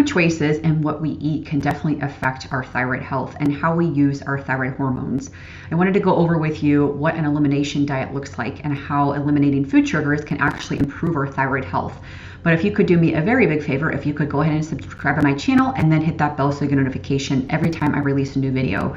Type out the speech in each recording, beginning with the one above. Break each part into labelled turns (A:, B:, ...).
A: food choices and what we eat can definitely affect our thyroid health and how we use our thyroid hormones. I wanted to go over with you what an elimination diet looks like and how eliminating food sugars can actually improve our thyroid health. But if you could do me a very big favor, if you could go ahead and subscribe to my channel and then hit that bell so you get a notification every time I release a new video.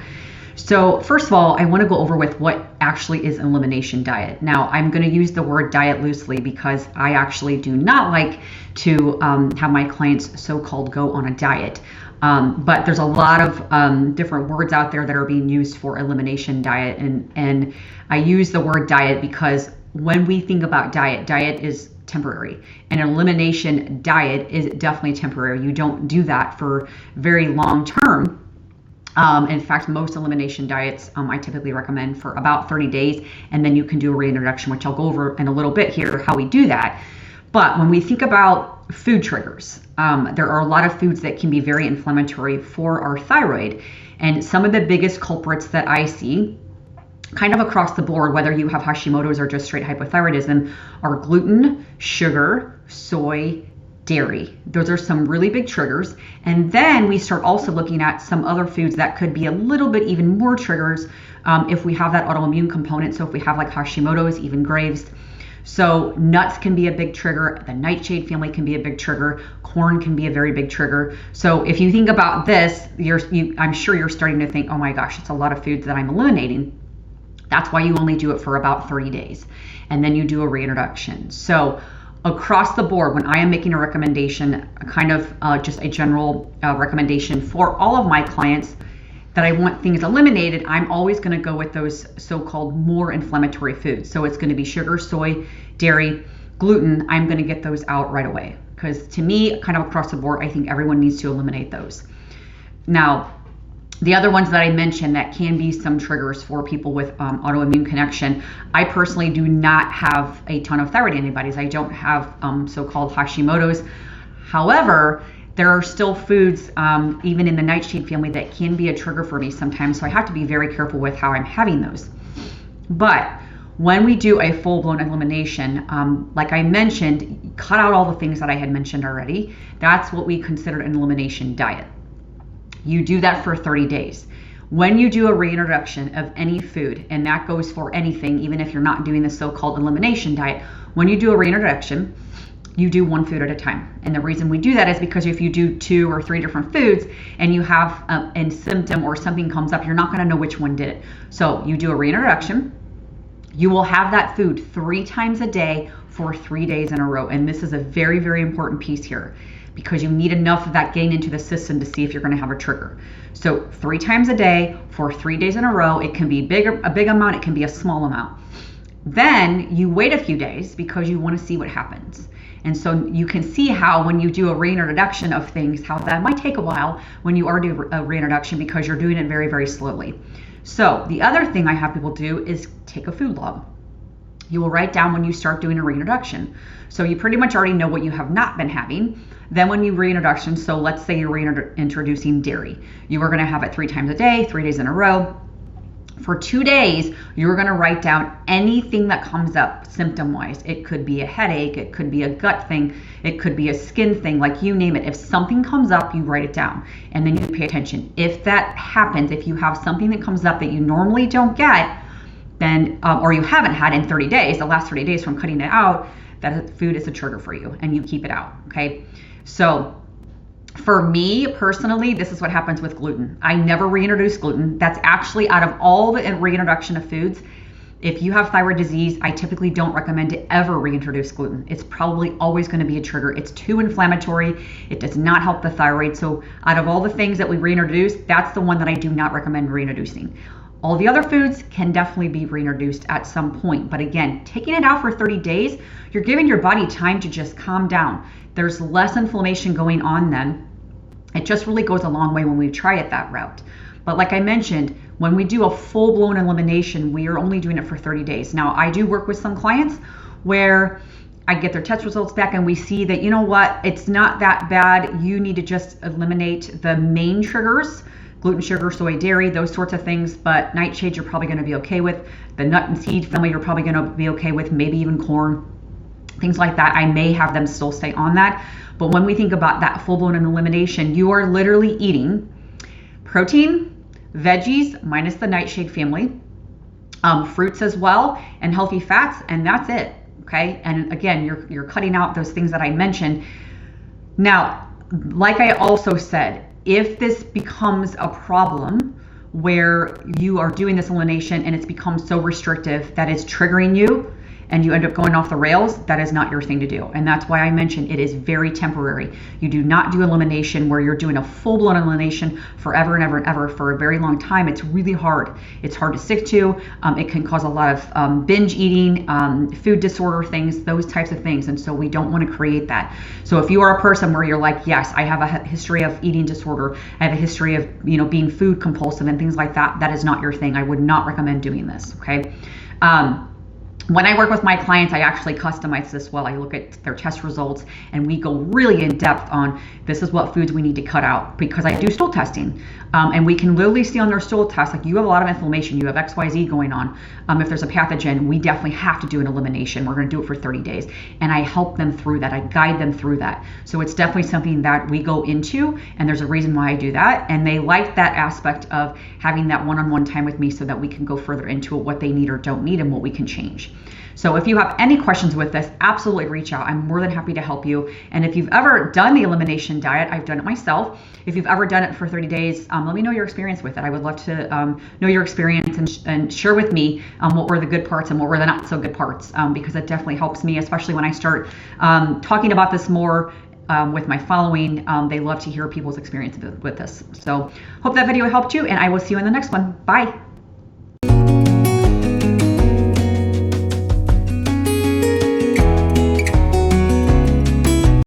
A: So first of all, I want to go over with what actually is an elimination diet. Now, I'm going to use the word diet loosely because I actually do not like to have my clients so-called go on a diet. But there's a lot of different words out there that are being used for elimination diet. And I use the word diet because when we think about diet is temporary. An elimination diet is definitely temporary. You don't do that for very long term. In fact, most elimination diets I typically recommend for about 30 days, and then you can do a reintroduction, which I'll go over in a little bit here, how we do that. But when we think about food triggers, there are a lot of foods that can be very inflammatory for our thyroid. And some of the biggest culprits that I see kind of across the board, whether you have Hashimoto's or just straight hypothyroidism, are gluten, sugar, soy, dairy. Those are some really big triggers. And then we start also looking at some other foods that could be a little bit even more triggers if we have that autoimmune component. So if we have like Hashimoto's, even Graves'. So nuts can be a big trigger. The nightshade family can be a big trigger. Corn can be a very big trigger. So if you think about this, I'm sure you're starting to think, oh my gosh, it's a lot of foods that I'm eliminating. That's why you only do it for about 30 days. And then you do a reintroduction. So across the board, when I am making a recommendation, kind of just a general recommendation for all of my clients that I want things eliminated, I'm always going to go with those so-called more inflammatory foods. So it's going to be sugar, soy, dairy, gluten. I'm going to get those out right away because to me, kind of across the board, I think everyone needs to eliminate those. Now, the other ones that I mentioned that can be some triggers for people with autoimmune connection. I personally do not have a ton of thyroid antibodies. I don't have so-called Hashimoto's. However, there are still foods, even in the nightshade family, that can be a trigger for me sometimes. So I have to be very careful with how I'm having those. But when we do a full-blown elimination, like I mentioned, cut out all the things that I had mentioned already. That's what we consider an elimination diet. You do that for 30 days. When you do a reintroduction of any food, and that goes for anything, even if you're not doing the so-called elimination diet, when you do a reintroduction, you do one food at a time. And the reason we do that is because if you do 2 or 3 different foods and you have a symptom or something comes up, you're not going to know which one did it. So you do a reintroduction. You will have that food 3 times a day for 3 days in a row. And this is a very, very important piece here, because you need enough of that getting into the system to see if you're going to have a trigger. So 3 times a day for 3 days in a row. It can be a big amount, it can be a small amount. Then you wait a few days because you want to see what happens. And so you can see how when you do a reintroduction of things, how that might take a while when you are doing a reintroduction because you're doing it very, very slowly. So the other thing I have people do is take a food log. You will write down when you start doing a reintroduction. So you pretty much already know what you have not been having. Then when you reintroduction, so let's say you're reintroducing dairy. You are going to have it 3 times a day, 3 days in a row. For 2 days, you're going to write down anything that comes up symptom-wise. It could be a headache, it could be a gut thing, it could be a skin thing, like you name it. If something comes up, you write it down and then you pay attention. If that happens, if you have something that comes up that you normally don't get, then or you haven't had in 30 days, the last 30 days from cutting it out, that food is a trigger for you and you keep it out, okay? So for me personally, this is what happens with gluten. I never reintroduce gluten. That's actually, out of all the reintroduction of foods, if you have thyroid disease, I typically don't recommend to ever reintroduce gluten. It's probably always going to be a trigger. It's too inflammatory. It does not help the thyroid. So out of all the things that we reintroduce, that's the one that I do not recommend reintroducing. All the other foods can definitely be reintroduced at some point. But again, taking it out for 30 days, you're giving your body time to just calm down. There's less inflammation going on then. It just really goes a long way when we try it that route. But like I mentioned, when we do a full-blown elimination, we are only doing it for 30 days. Now, I do work with some clients where I get their test results back and we see that, you know what, it's not that bad. You need to just eliminate the main triggers, gluten, sugar, soy, dairy, those sorts of things. But nightshades you're probably going to be okay with. The nut and seed family you're probably going to be okay with, maybe even corn. things like that, I may have them still stay on that. But when we think about that full-blown elimination, you are literally eating protein, veggies, minus the nightshade family, fruits as well, and healthy fats, and that's it. Okay, and again, you're cutting out those things that I mentioned. Now, like I also said, if this becomes a problem where you are doing this elimination and it's become so restrictive that it's triggering you and you end up going off the rails, that is not your thing to do. And that's why I mentioned it is very temporary. You do not do elimination where you're doing a full-blown elimination forever and ever and ever for a very long time. It's really hard. It's hard to stick to. It can cause a lot of binge eating, food disorder things, those types of things. And so we don't want to create that. So if you are a person where you're like, yes, I have a history of eating disorder, I have a history of being food compulsive and things like that, that is not your thing. I would not recommend doing this, okay? When I work with my clients, I actually customize this well. I look at their test results and we go really in depth on this is what foods we need to cut out, because I do stool testing. And we can literally see on their stool test, like, you have a lot of inflammation, you have XYZ going on. If there's a pathogen, we definitely have to do an elimination. We're going to do it for 30 days. And I help them through that. I guide them through that. So it's definitely something that we go into, and there's a reason why I do that. And they like that aspect of having that one-on-one time with me so that we can go further into what they need or don't need and what we can change. So if you have any questions with this, absolutely reach out. I'm more than happy to help you. And if you've ever done the elimination diet, I've done it myself. If you've ever done it for 30 days, let me know your experience with it. I would love to know your experience and share with me what were the good parts and what were the not so good parts, because it definitely helps me, especially when I start talking about this more with my following. They love to hear people's experiences with this. So hope that video helped you, and I will see you in the next one. Bye.